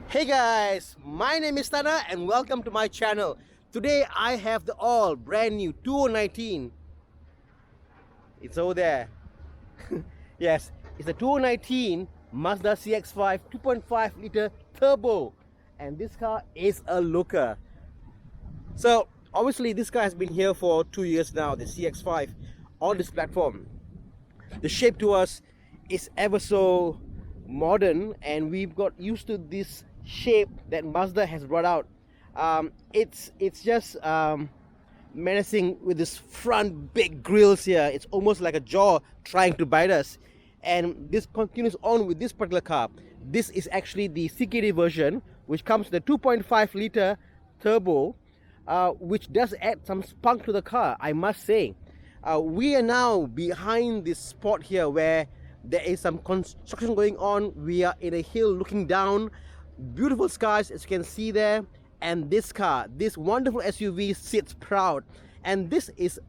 Hey guys, my name is Thana and welcome to my channel. Today I have the all brand new 2019. It's over there. Yes, it's a 2019 Mazda CX-5 2.5 liter turbo, and this car is a looker. So obviously this car has been here for 2 years now, the CX-5 on this platform. The shape to us is ever so modern, and we've got used to this shape that Mazda has brought out. It's just menacing with this front big grills here. It's almost like a jaw trying to bite us, and this continues on with this particular car. This is actually the CKD version, which comes with a 2.5 liter turbo, which does add some spunk to the car, I must say. We are now behind this spot here where there is some construction going on. We are in a hill looking down, beautiful skies as you can see there, and this car, this wonderful SUV, sits proud. And this is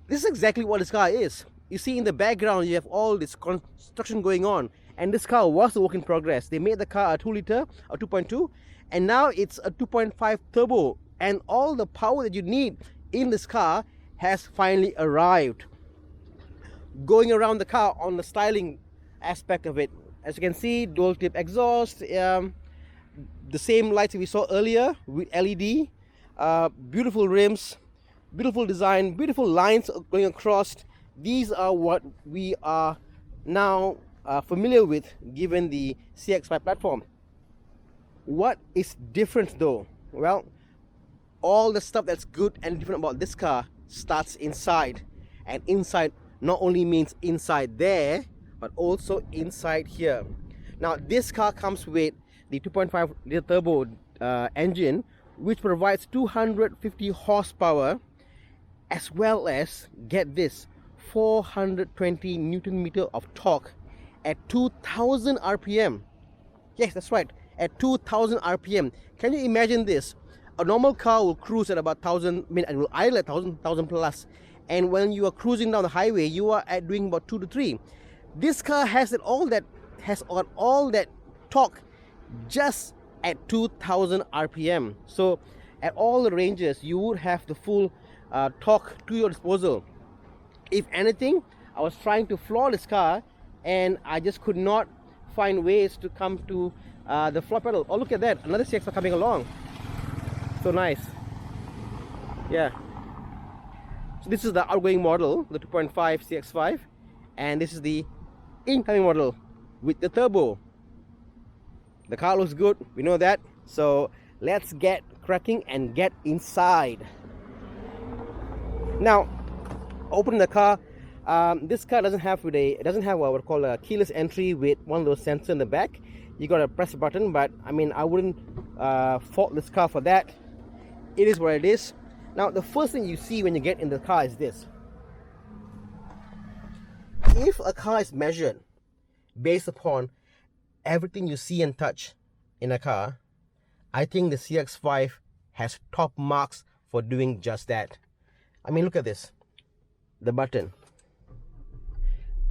exactly what this car is. You see in the background you have all this construction going on, and this car was a work in progress. They made the car a 2 liter or 2.2, and now it's a 2.5 turbo, and all the power that you need in this car has finally arrived. Going around the car on the styling aspect of it, as you can see, dual tip exhaust, the same lights we saw earlier with LED, beautiful rims, beautiful design, beautiful lines going across. These are what we are now familiar with given the CX-5 platform. What is different though? Well, all the stuff that's good and different about this car starts inside, and inside not only means inside there but also inside here. Now this car comes with the 2.5 liter turbo engine, which provides 250 horsepower, as well as, get this, 420 newton meter of torque at 2000 rpm. Yes, that's right, at 2000 rpm. Can you imagine this? A normal car will cruise at about 1000, and will idle at 1000 plus, and when you are cruising down the highway you are at doing about 2 to 3. This car has all that torque just at 2000 rpm. So at all the ranges you would have the full torque to your disposal. If anything, I was trying to floor this car and I just could not find ways to come to the floor pedal. Oh, look at that, another CX coming along. So nice. Yeah. So this is the outgoing model, the 2.5 CX-5, and this is the incoming model with the turbo. The car looks good, we know that. So let's get cracking and get inside. Now, open the car. This car doesn't have what we call a keyless entry with one of those sensors in the back. You gotta press a button, but I mean, I wouldn't fault this car for that. It is what it is. Now, the first thing you see when you get in the car is this. If a car is measured based upon everything you see and touch in a car, I think the CX-5 has top marks for doing just that. I mean, look at this. The button.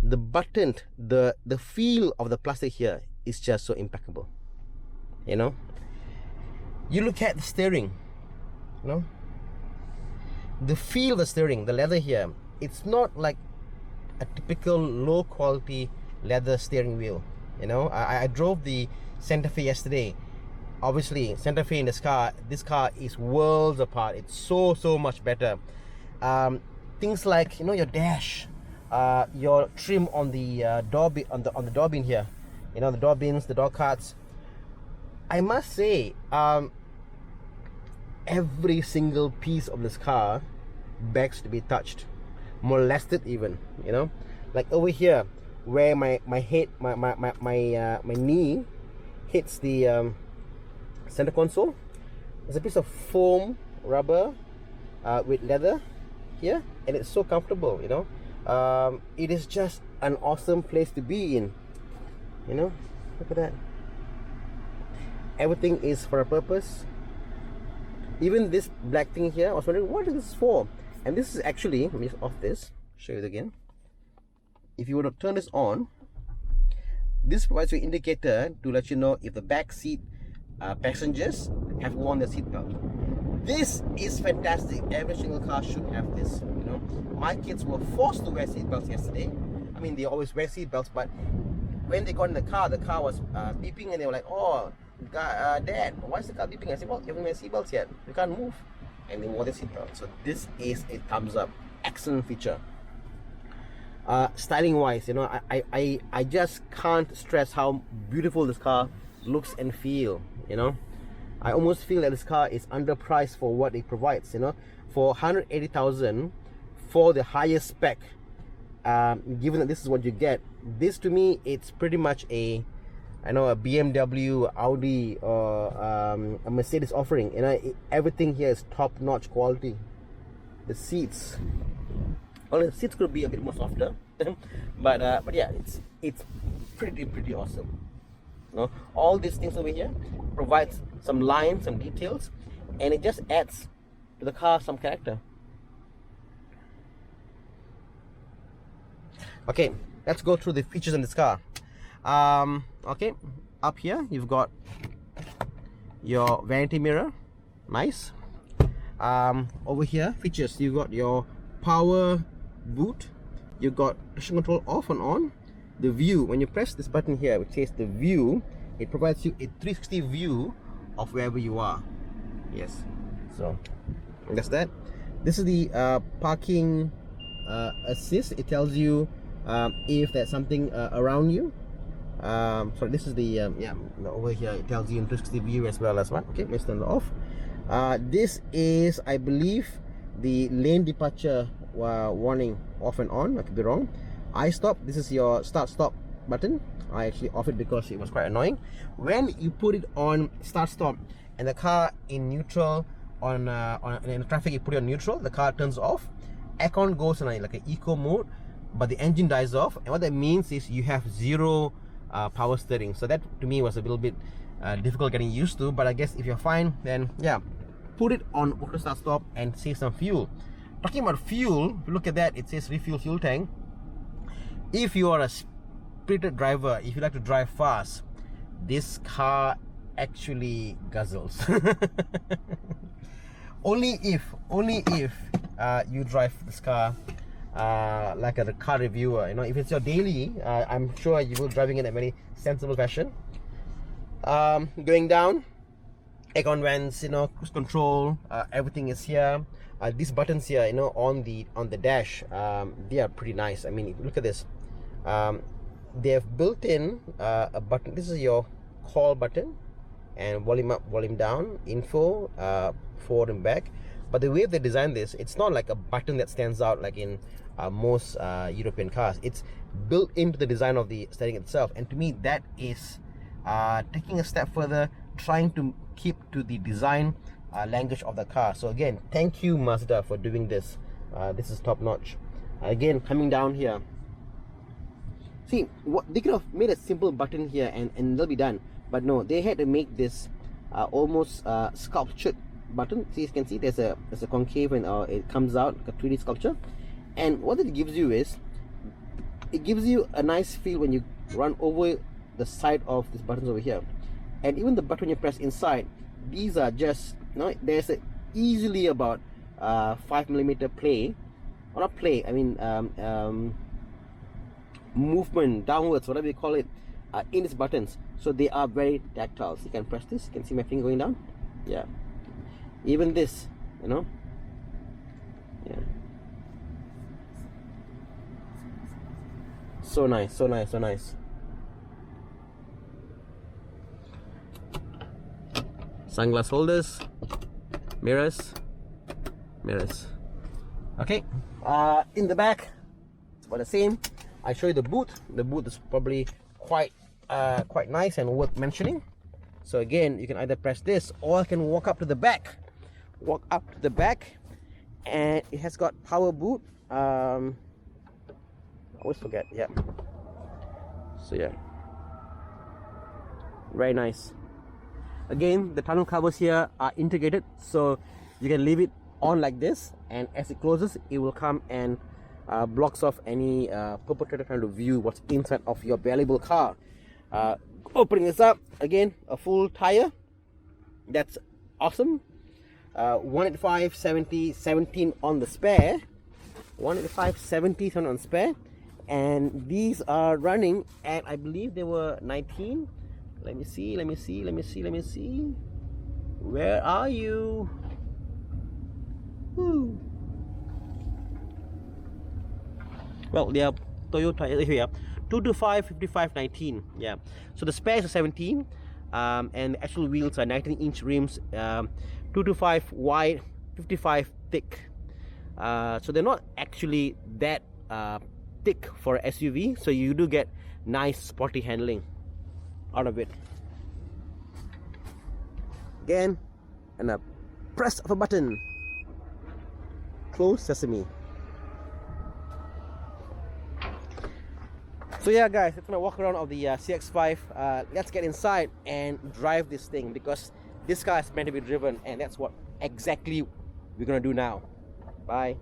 The feel of the plastic here is just so impeccable. You know? You look at the steering. You know? The feel of the steering, the leather here, it's not like a typical low quality leather steering wheel. You know, I drove the Santa Fe yesterday. Obviously, Santa Fe in this car is worlds apart. It's so much better. Things like, you know, your dash, your trim on the door on the door bin here, you know, the door bins, the door cards. I must say, every single piece of this car begs to be touched, molested even. You know, like over here where my knee hits the center console, there's a piece of foam rubber with leather here, and it's so comfortable. You know, it is just an awesome place to be in. You know, look at that. Everything is for a purpose. Even this black thing here, I was wondering what is this for. And this is actually, let me just off this, show you it again. If you were to turn this on, This provides you an indicator to let you know if the back seat passengers have worn their seatbelt. This is fantastic. Every single car should have this. You know, my kids were forced to wear seatbelts yesterday. I mean, they always wear seatbelts, but when they got in the car was beeping, and they were like, "Oh, Dad, why is the car beeping?" I said, "Well, you haven't wear seatbelts yet. You can't move." And they wore their seatbelt. So this is a thumbs up. Excellent feature. Styling wise, you know, I just can't stress how beautiful this car looks and feel. You know, I almost feel that this car is underpriced for what it provides. You know, for 180,000 for the highest spec, given that this is what you get, this to me, it's pretty much a BMW, Audi, or a Mercedes offering. You know, everything here is top-notch quality. The seats, well, the seats could be a bit more softer, but yeah, it's pretty awesome. You know, all these things over here provides some lines, some details, and it just adds to the car some character. Okay, let's go through the features in this car. Okay, up here you've got your vanity mirror, nice. Over here, features, you've got your power boot, you've got traction control off and on. The view, when you press this button here which says the view, it provides you a 360 view of wherever you are. Yes, so that's that. This is the parking assist. It tells you if there's something around you. So this is the yeah, over here it tells you in 360 view as well as well. Okay, let's turn it off. This is, I believe, the lane departure warning off and on. I could be wrong. I stop. This is your start stop button. I actually off it because it was quite annoying. When you put it on start stop and the car in neutral, in traffic you put it on neutral, the car turns off. Aircon goes in like an eco mode, but the engine dies off, and what that means is you have zero power steering. So that to me was a little bit difficult getting used to, but I guess if you're fine, then yeah, put it on auto start stop and save some fuel. Talking about fuel, if you look at that, it says refuel fuel tank. If you are a spirited driver, if you like to drive fast, this car actually guzzles. only if you drive this car like a car reviewer. You know, if it's your daily, I'm sure you will driving in a very sensible fashion. Going down, aircon vents, you know, cruise control, everything is here. These buttons here, you know, on the dash, they are pretty nice. I mean, if you look at this, they have built in a button. This is your call button, and volume up, volume down, info, forward and back. But the way they designed this, it's not like a button that stands out like in most European cars. It's built into the design of the steering itself, and to me that is taking a step further, trying to keep to the design language of the car. So again, thank you Mazda for doing this. This is top notch. Again, coming down here, see, what they could have made a simple button here and they'll be done, but no, they had to make this almost sculptured button. See, you can see there's a concave, and it comes out like a 3D sculpture. And what it gives you is, it gives you a nice feel when you run over the side of these buttons over here. And even the button you press inside, these are just, you know, there's easily about 5mm play, or not play, I mean movement downwards, whatever you call it, in these buttons. So they are very tactile. So you can press this, you can see my finger going down. Yeah, even this, you know, yeah, so nice, so nice, so nice. Sunglass holders, mirrors. Okay, in the back it's about the same. I show you the boot. The boot is probably quite nice and worth mentioning. So again, you can either press this, or I can walk up to the back. And it has got power boot. I always forget. Yeah. So yeah, very nice. Again, the tonneau covers here are integrated, so you can leave it on like this, and as it closes, it will come and blocks off any perpetrator trying to view what's inside of your valuable car. Opening this up again, a full tire. That's awesome. 185, 70, 17 on the spare. 185, 70 on spare. And these are running at, I believe they were 19. Let me see. Where are you? Woo. Well, they are Toyota here. 225, 55, 19. Yeah. So the spares are 17. And the actual wheels are 19-inch rims. 225 wide, 55 thick. So they're not actually that thick for an SUV. So you do get nice sporty handling out of it. Again, and a press of a button. Close sesame. So yeah guys, let's gonna walk around of the CX-5. Let's get inside and drive this thing, because this car is meant to be driven, and that's what exactly we're gonna do now. Bye.